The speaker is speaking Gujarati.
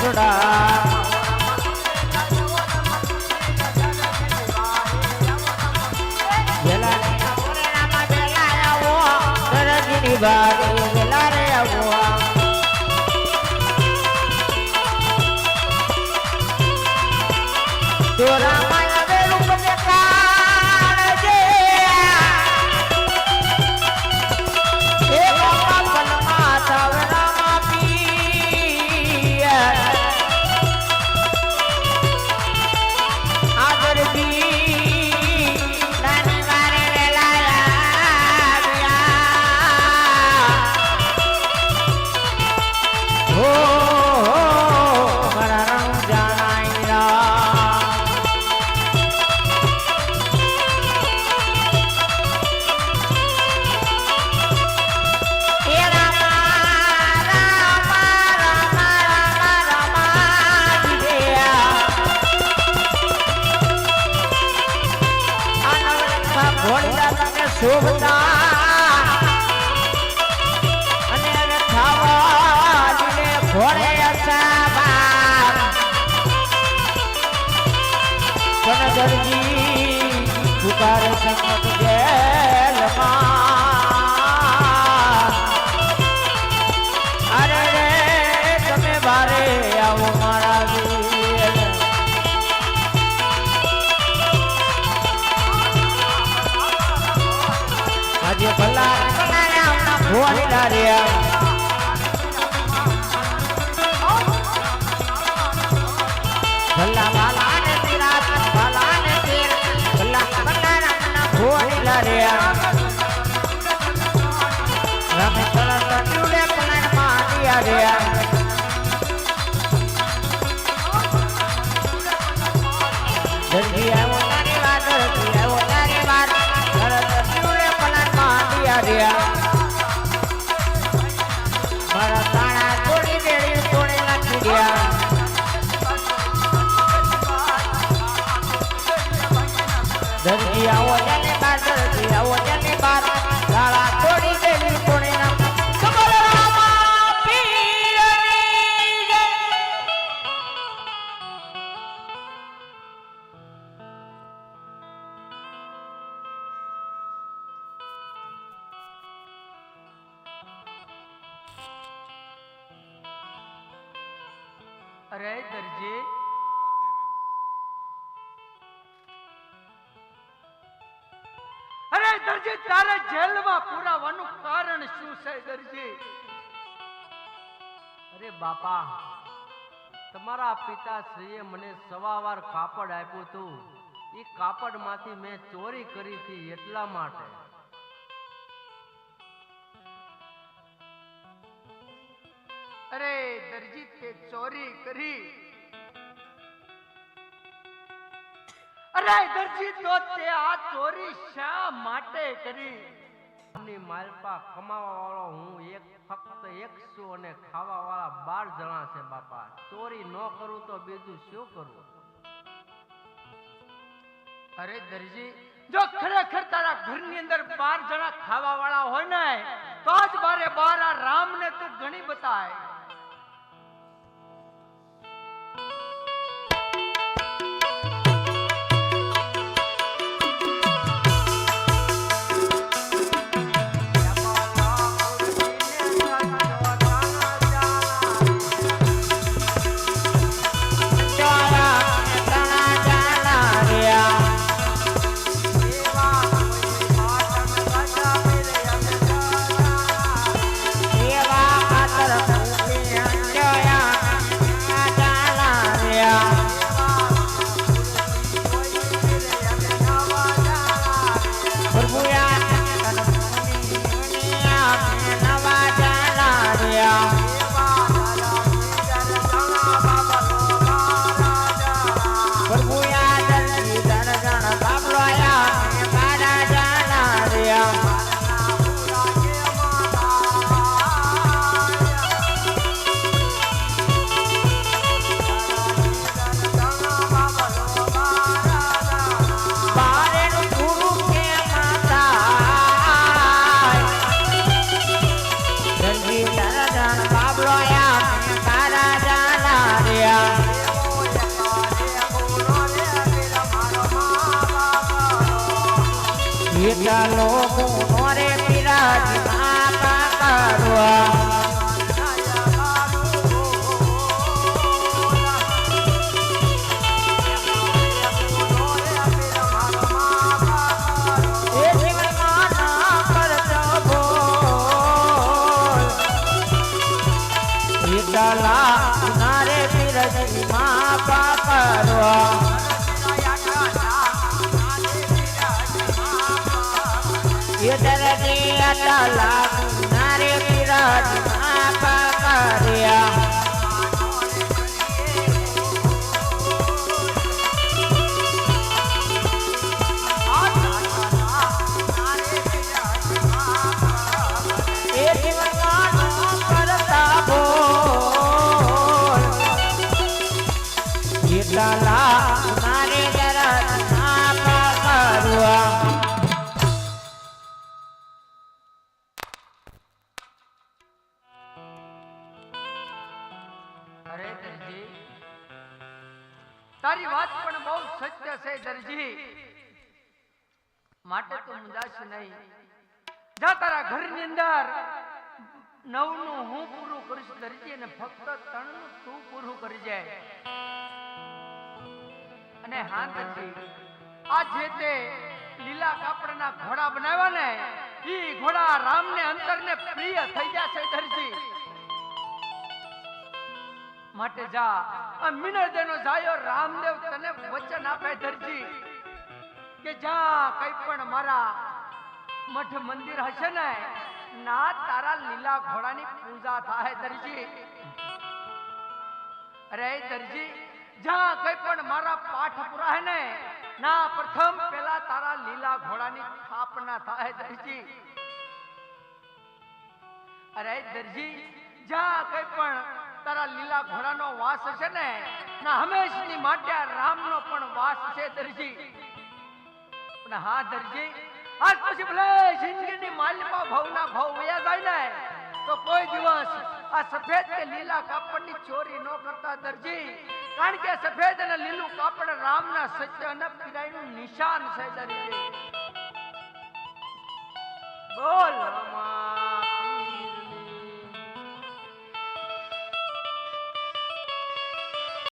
છોડા બારી વેલા રે આવવા દોરા માયા વે રૂપ ને કાળજે એ બાપા કલમા સાવરા માપી આગળ દી નાની વારે વેલા શોભતા અને ખાવા લીને ઘોડે અસાબાર કનદરજી પુકાર સંકટ જેલમાં અરે રે તમે બારે આવો મારા વીર આજે ભલા ભોળી લાર્યા ભલા ભાલા ને તીરા ભાલા ને તીર ભલા ભલા ભોળી લાર્યા રામે તરત ટીવડે પલાન માં દિયા જલ્દી આવો તારી વાત જલ્દી આવો તારી વાત મારા તાણા તોડી દેડી તોડી નાખી ગયા દરજી આવો જાને બાર દરજી આવો જાને બાર તાળા તોડી દેડી તોડી નાખી અરે દરજી તારે જેલમાં પુરાવાનું કારણ શું છે દરજી? અરે બાપા, તમારા પિતાશ્રીએ મને સવાવાર કાપડ આપ્યું હતું. એ કાપડમાંથી મેં ચોરી કરી હતી એટલા માટે. અરે દરજી, તે ચોરી કરી? અરે દરજી, તો તે આ ચોરી શા માટે કરી? માલપા કમાવા વાળો હું ફક્ત એક છું અને ખાવા વાળા 12 જણા છે બાપા. ચોરી ન કરું તો બીજું શું કરું? અરે દરજી, જો ખરેખર તારા ઘરની અંદર 12 જણા ખાવા વાળા હોય ને, તો જ બારે બાર આ રામ ને તું ઘણી બતાય. ઈટલા નારે પીરજી માં પાકરવા એ દરજી અટલા નારે પીરજી માં પાકર્યા મારે જરા કરવા અરે દરજી તારી વાત પણ બહુ સત્ય છે દરજી માટે તું મુંજાશ નહીં જા તારા ઘરની અંદર નવનું હું પૂરું કરીશ દરજી અને ફક્ત ત્રણનું તું પૂરું કરી જાય અને હા દરજી આ જે તે લીલા કાપડના ઘોડા બનાવ્યા ને ઈ ઘોડા રામને અંતરને પ્રિય થઈ જશે દરજી માટે જા આ મિનળદેનો જાયો રામદેવ તને વચન આપે દરજી કે જા કઈ પણ મારા મઠ મંદિર હશે ને ના તારા લીલા ઘોડાની પૂજા થાય દરજી અરે દરજી જા કઈ પણ મારા પાઠ પૂરા હે ને ના પ્રથમ પેલા તારા લીલા ઘોડાની સ્થાપના થાય દરજી અરે દરજી જા કઈ પણ તારા લીલા ઘોડાનો વાસ છે ને ના હંમેશની માટે રામનો પણ વાસ છે દરજી પણ હા દરજી આજ પછી ભલે જિંદગીની માલિકા ભાવના ભાવ વયા જાય ને તો કોઈ દિવસ આ સફેદ કે લીલા કાપડની ચોરી ન કરતા દરજી કારણ કે સફેદ અને લીલું કાપડ રામના સત્ય અને પીરાઈનું નિશાન છે દરજી બોલ રામા